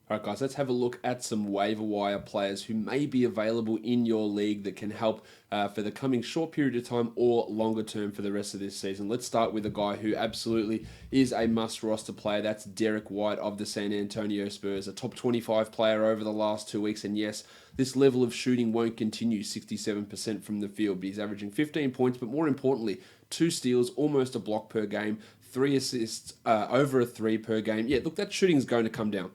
All right, guys, let's have a look at some waiver wire players who may be available in your league that can help for the coming short period of time or longer term for the rest of this season. Let's start with a guy who absolutely is a must roster player. That's Derrick White of the San Antonio Spurs, a top 25 player over the last 2 weeks. And yes, this level of shooting won't continue, 67% from the field, but he's averaging 15 points, but more importantly, 2 steals, almost a block per game, 3 assists, over a 3 per game. Yeah, look, that shooting is going to come down.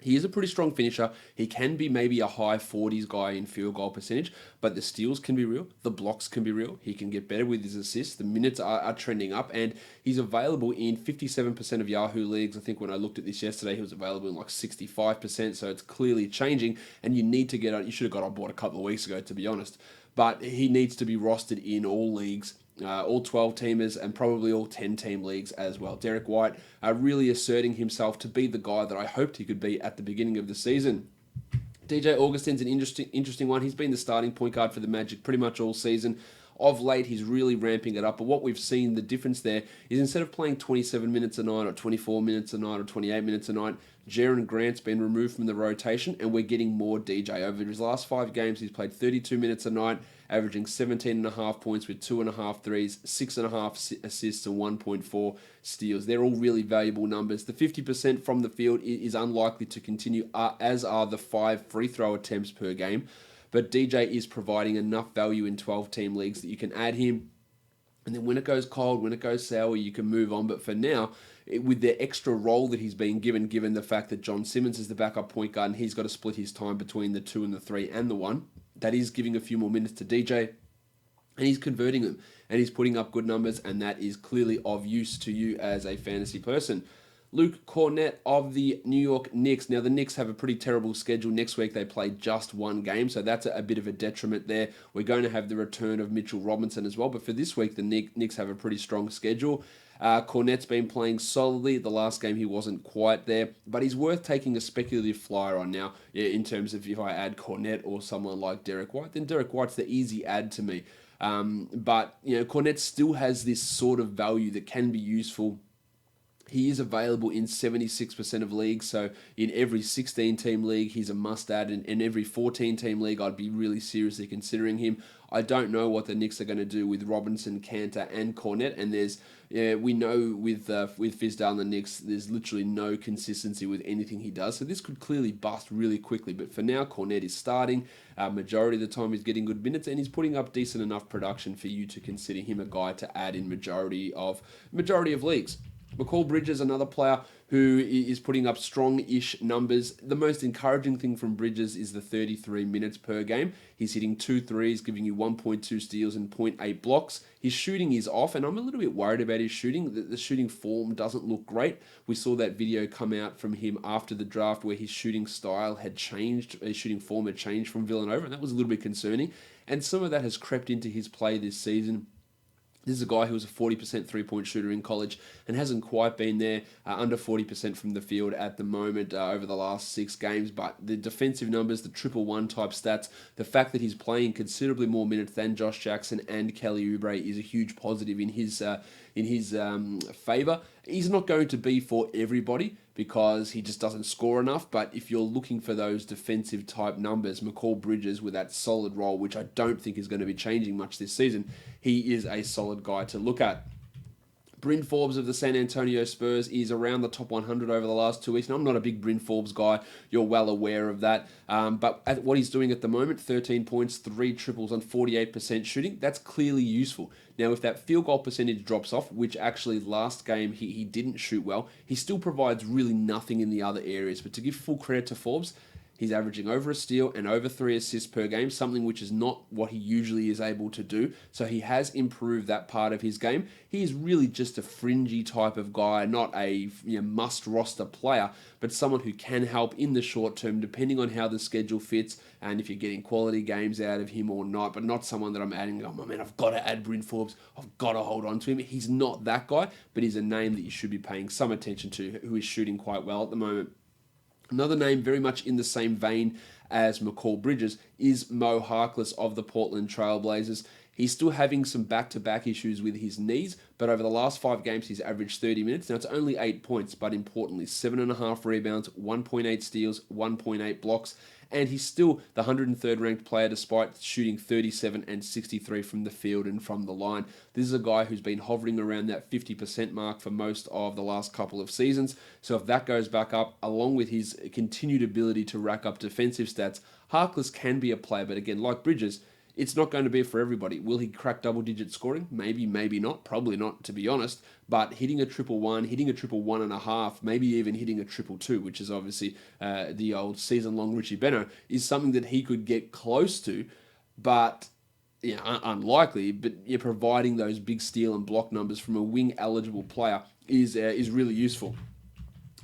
He is a pretty strong finisher. He can be maybe a high 40s guy in field goal percentage, but the steals can be real. The blocks can be real. He can get better with his assists. The minutes are trending up, and he's available in 57% of Yahoo leagues. I think when I looked at this yesterday, he was available in like 65%, so it's clearly changing, and you need to get on. You should have got on board a couple of weeks ago, to be honest, but he needs to be rostered in all leagues. All 12 teamers and probably all 10 team leagues as well. Derrick White really asserting himself to be the guy that I hoped he could be at the beginning of the season. DJ Augustine's an interesting one. He's been the starting point guard for the Magic pretty much all season. Of late, he's really ramping it up. But what we've seen, the difference there, is instead of playing 27 minutes a night or 24 minutes a night or 28 minutes a night, Jaren Grant's been removed from the rotation and we're getting more DJ. Over his last 5 games, he's played 32 minutes a night, averaging 17.5 points with 2.5 threes, 6.5 assists, and 1.4 steals. They're all really valuable numbers. The 50% from the field is unlikely to continue, as are the 5 free throw attempts per game. But DJ is providing enough value in 12-team leagues that you can add him. And then when it goes cold, when it goes sour, you can move on. But for now, with the extra role that he's being given the fact that John Simmons is the backup point guard and he's got to split his time between the 2 and the 3 and the 1, that is giving a few more minutes to DJ. And he's converting them. And he's putting up good numbers. And that is clearly of use to you as a fantasy person. Luke Cornett of the New York Knicks. Now, the Knicks have a pretty terrible schedule. Next week, they play just 1 game, so that's a bit of a detriment there. We're going to have the return of Mitchell Robinson as well, but for this week, the Knicks have a pretty strong schedule. Cornett's been playing solidly. The last game, he wasn't quite there, but he's worth taking a speculative flyer on now in terms of if I add Cornett or someone like Derrick White, then Derrick White's the easy add to me. But, Cornett still has this sort of value that can be useful. He is available in 76% of leagues, so in every 16-team league, he's a must-add, and in every 14-team league, I'd be really seriously considering him. I don't know what the Knicks are going to do with Robinson, Cantor, and Cornett, and we know with Fizdale and the Knicks, there's literally no consistency with anything he does, so this could clearly bust really quickly, but for now, Cornett is starting. Majority of the time, he's getting good minutes, and he's putting up decent enough production for you to consider him a guy to add in majority of leagues. McCall Bridges, another player who is putting up strong-ish numbers. The most encouraging thing from Bridges is the 33 minutes per game. He's hitting 2 threes, giving you 1.2 steals and 0.8 blocks. His shooting is off, and I'm a little bit worried about his shooting. The shooting form doesn't look great. We saw that video come out from him after the draft where his shooting style had changed, his shooting form had changed from Villanova, and that was a little bit concerning. And some of that has crept into his play this season. This is a guy who was a 40% three-point shooter in college and hasn't quite been there, under 40% from the field at the moment over the last 6 games. But the defensive numbers, the 1-1 type stats, the fact that he's playing considerably more minutes than Josh Jackson and Kelly Oubre is a huge positive in his favor. He's not going to be for everybody because he just doesn't score enough, but if you're looking for those defensive type numbers, McCall Bridges with that solid role, which I don't think is going to be changing much this season, he is a solid guy to look at. Bryn Forbes of the San Antonio Spurs is around the top 100 over the last 2 weeks. And I'm not a big Bryn Forbes guy. You're well aware of that. But at what he's doing at the moment, 13 points, 3 triples on 48% shooting, that's clearly useful. Now, if that field goal percentage drops off, which actually last game he didn't shoot well, he still provides really nothing in the other areas. But to give full credit to Forbes, he's averaging over a steal and over 3 assists per game, something which is not what he usually is able to do. So he has improved that part of his game. He is really just a fringy type of guy, not a must-roster player, but someone who can help in the short term, depending on how the schedule fits and if you're getting quality games out of him or not, but not someone that I'm adding, oh man, I've got to add Bryn Forbes. I've got to hold on to him. He's not that guy, but he's a name that you should be paying some attention to, who is shooting quite well at the moment. Another name very much in the same vein as McCall Bridges is Moe Harkless of the Portland Trail Blazers. He's still having some back-to-back issues with his knees, but over the last 5 games, he's averaged 30 minutes. Now, it's only 8 points, but importantly, 7.5 rebounds, 1.8 steals, 1.8 blocks, and he's still the 103rd ranked player despite shooting 37 and 63 from the field and from the line. This is a guy who's been hovering around that 50% mark for most of the last couple of seasons. So if that goes back up, along with his continued ability to rack up defensive stats, Harkless can be a player, but again, like Bridges, it's not going to be for everybody. Will he crack double-digit scoring? Maybe, maybe not. Probably not, to be honest. But hitting a 111, hitting a 111.5, maybe even hitting a 222, which is obviously the old season-long Richie Beno, is something that he could get close to, but unlikely. But providing those big steal and block numbers from a wing-eligible player is really useful.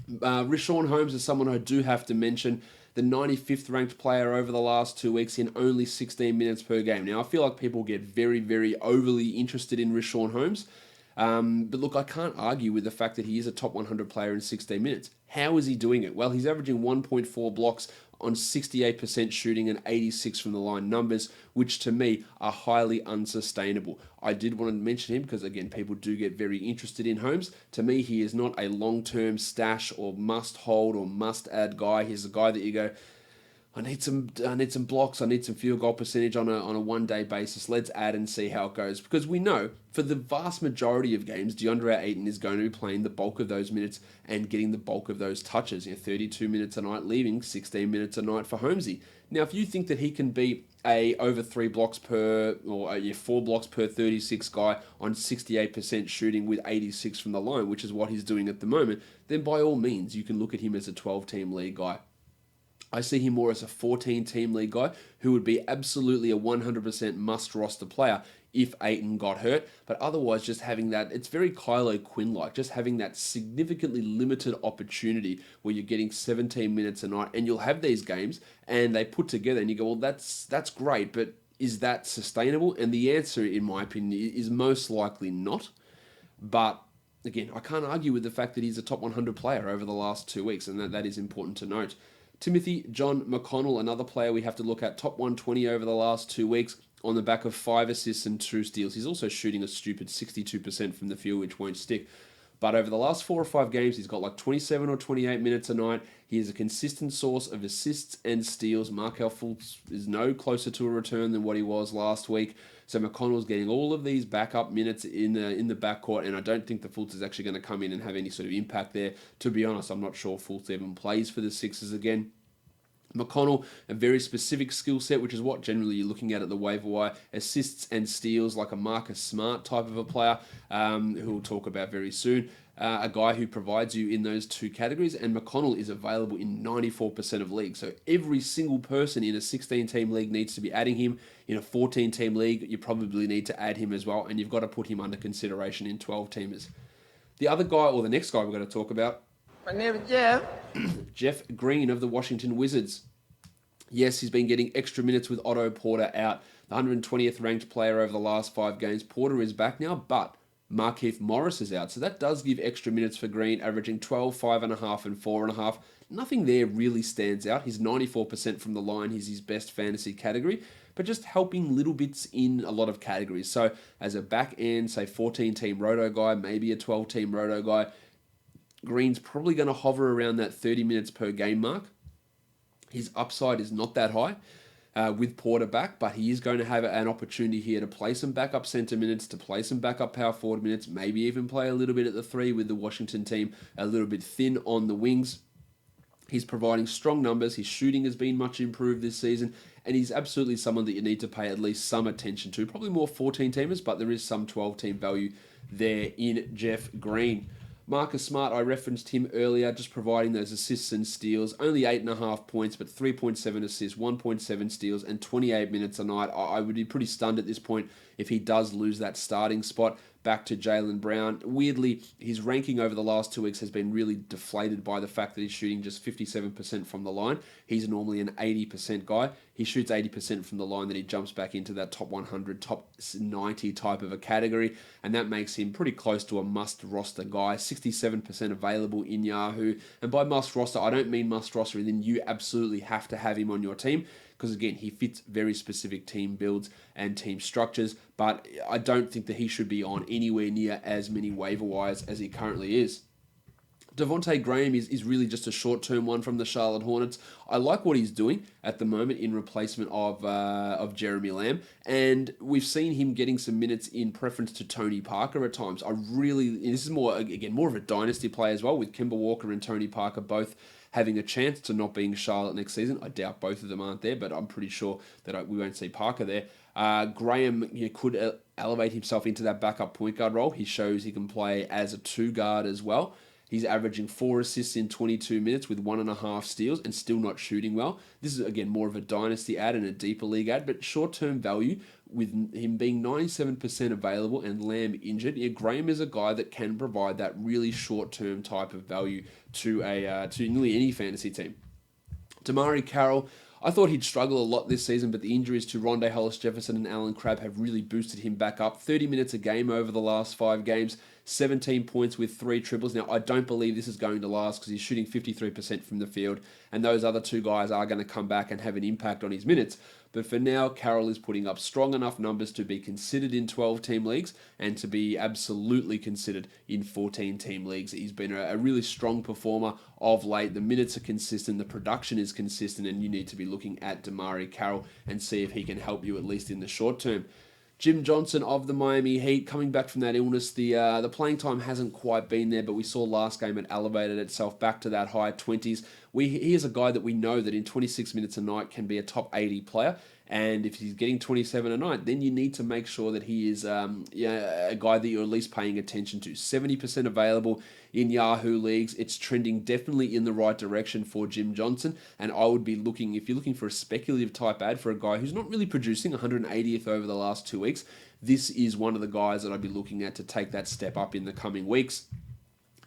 Richaun Holmes is someone I do have to mention. The 95th ranked player over the last 2 weeks in only 16 minutes per game. Now, I feel like people get very, very overly interested in Richaun Holmes. But look, I can't argue with the fact that he is a top 100 player in 16 minutes. How is he doing it? Well, he's averaging 1.4 blocks on 68% shooting and 86 from the line numbers, which to me are highly unsustainable. I did want to mention him because, again, people do get very interested in Holmes. To me, he is not a long-term stash or must-hold or must-add guy. He's a guy that you go, I need some blocks, I need some field goal percentage on a one-day basis. Let's add and see how it goes. Because we know, for the vast majority of games, DeAndre Ayton is going to be playing the bulk of those minutes and getting the bulk of those touches. 32 minutes a night, leaving 16 minutes a night for Holmesy. Now, if you think that he can be a over 3 blocks per, or 4 blocks per 36 guy on 68% shooting with 86 from the line, which is what he's doing at the moment, then by all means, you can look at him as a 12-team league guy. I see him more as a 14-team league guy who would be absolutely a 100% must-roster player if Ayton got hurt. But otherwise, just having that, it's very Kylo Quinn-like, just having that significantly limited opportunity where you're getting 17 minutes a night, and you'll have these games, and they put together, and you go, well, that's great, but is that sustainable? And the answer, in my opinion, is most likely not. But again, I can't argue with the fact that he's a top 100 player over the last 2 weeks, and that is important to note. Timothy John McConnell, another player we have to look at, top 120 over the last 2 weeks on the back of 5 assists and 2 steals. He's also shooting a stupid 62% from the field, which won't stick. But over the last 4 or 5 games, he's got like 27 or 28 minutes a night. He is a consistent source of assists and steals. Markelle Fultz is no closer to a return than what he was last week. So McConnell's getting all of these backup minutes in the backcourt, and I don't think the Fultz is actually going to come in and have any sort of impact there. To be honest, I'm not sure Fultz even plays for the Sixers again. McConnell, a very specific skill set, which is what generally you're looking at the waiver wire. Assists and steals like a Marcus Smart type of a player, who we'll talk about very soon. A guy who provides you in those 2 categories, and McConnell is available in 94% of leagues. So every single person in a 16-team league needs to be adding him. In a 14-team league, you probably need to add him as well, and you've got to put him under consideration in 12-teamers. The other guy, or the next guy we're going to talk about, my name is Jeff. Jeff Green of the Washington Wizards. Yes, he's been getting extra minutes with Otto Porter out. The 120th ranked player over the last 5 games. Porter is back now, but Markieff Morris is out. So that does give extra minutes for Green, averaging 12, 5.5, and 4.5. Nothing there really stands out. He's 94% from the line. He's his best fantasy category, but just helping little bits in a lot of categories. So as a back end, say 14-team roto guy, maybe a 12-team roto guy, Green's probably going to hover around that 30 minutes per game mark. His upside is not that high with Porter back, but he is going to have an opportunity here to play some backup center minutes, to play some backup power forward minutes, maybe even play a little bit at the 3 with the Washington team a little bit thin on the wings. He's providing strong numbers. His shooting has been much improved this season, and he's absolutely someone that you need to pay at least some attention to. Probably more 14-teamers, but there is some 12-team value there in Jeff Green. Marcus Smart, I referenced him earlier, just providing those assists and steals. Only 8.5 points, but 3.7 assists, 1.7 steals, and 28 minutes a night. I would be pretty stunned at this point if he does lose that starting spot back to Jaylen Brown. Weirdly, his ranking over the last 2 weeks has been really deflated by the fact that he's shooting just 57% from the line. He's normally an 80% guy. He shoots 80% from the line, then he jumps back into that top 100, top 90 type of a category, and that makes him pretty close to a must-roster guy. 67% available in Yahoo, and by must-roster, I don't mean must-roster, and then you absolutely have to have him on your team, because, again, he fits very specific team builds and team structures, but I don't think that he should be on anywhere near as many waiver wires as he currently is. Devontae Graham is really just a short-term one from the Charlotte Hornets. I like what he's doing at the moment in replacement of Jeremy Lamb, and we've seen him getting some minutes in preference to Tony Parker at times. This is more of a dynasty play as well, with Kemba Walker and Tony Parker both having a chance to not being Charlotte next season. I doubt both of them aren't there, but I'm pretty sure that we won't see Parker there. Graham could elevate himself into that backup point guard role. He shows he can play as a 2 guard as well. He's averaging 4 assists in 22 minutes with 1.5 steals and still not shooting well. This is, again, more of a dynasty ad and a deeper league ad, but short-term value with him being 97% available and Lamb injured. Graham is a guy that can provide that really short-term type of value to nearly any fantasy team. Damari Carroll, I thought he'd struggle a lot this season, but the injuries to Rondé Hollis-Jefferson and Alan Crabb have really boosted him back up. 30 minutes a game over the last 5 games, 17 points with 3 triples. Now, I don't believe this is going to last because he's shooting 53% from the field, and those other 2 guys are going to come back and have an impact on his minutes. But for now, Carroll is putting up strong enough numbers to be considered in 12-team leagues and to be absolutely considered in 14-team leagues. He's been a really strong performer of late. The minutes are consistent, the production is consistent, and you need to be looking at Damari Carroll and see if he can help you at least in the short term. Jim Johnson of the Miami Heat, coming back from that illness, the playing time hasn't quite been there, but we saw last game it elevated itself back to that high 20s. He is a guy that we know that in 26 minutes a night can be a top 80 player, and if he's getting 27 a night, then you need to make sure that he is a guy that you're at least paying attention to. 70% available in Yahoo leagues. It's trending definitely in the right direction for Jim Johnson, and I would be looking, if you're looking for a speculative type ad for a guy who's not really producing 180th over the last 2 weeks, this is one of the guys that I'd be looking at to take that step up in the coming weeks.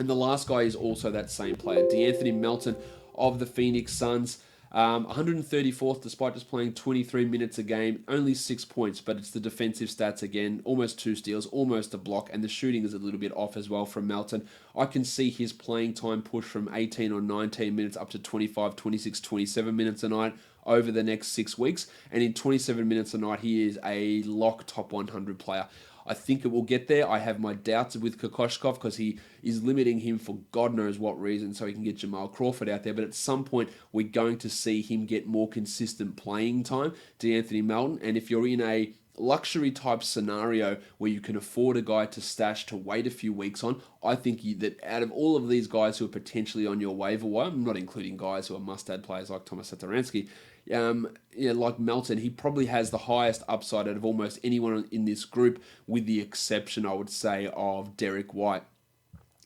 And the last guy is also that same player, DeAnthony Melton of the Phoenix Suns. 134th despite just playing 23 minutes a game, only 6 points, but it's the defensive stats again, almost 2 steals, almost a block, and the shooting is a little bit off as well from Melton. I can see his playing time push from 18 or 19 minutes up to 25, 26, 27 minutes a night over the next 6 weeks, and in 27 minutes a night, he is a lock top 100 player. I think it will get there. I have my doubts with Kokoshkov because he is limiting him for God knows what reason so he can get Jamal Crawford out there. But at some point, we're going to see him get more consistent playing time, DeAnthony Melton. And if you're in a luxury type scenario where you can afford a guy to stash to wait a few weeks on, I think that out of all of these guys who are potentially on your waiver wire, I'm not including guys who are must-add players like Thomas Satoransky, like Melton, he probably has the highest upside out of almost anyone in this group, with the exception, I would say, of Derrick White.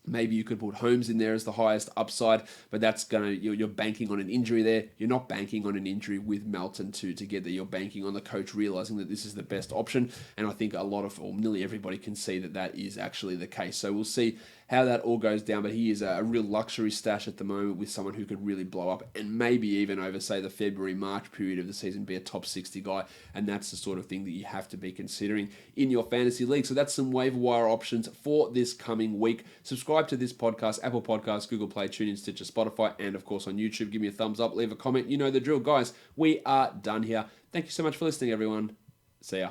Maybe you could put Holmes in there as the highest upside, but that's you're banking on an injury there. You're not banking on an injury with Melton together. You're banking on the coach realizing that this is the best option, and I think nearly everybody can see that is actually the case. So we'll see how that all goes down, but he is a real luxury stash at the moment with someone who could really blow up and maybe even over, say, the February-March period of the season be a top 60 guy, and that's the sort of thing that you have to be considering in your fantasy league. So that's some waiver wire options for this coming week. Subscribe to this podcast, Apple Podcasts, Google Play, TuneIn, Stitcher, Spotify, and of course on YouTube. Give me a thumbs up, leave a comment. You know the drill, guys. We are done here. Thank you so much for listening, everyone. See ya.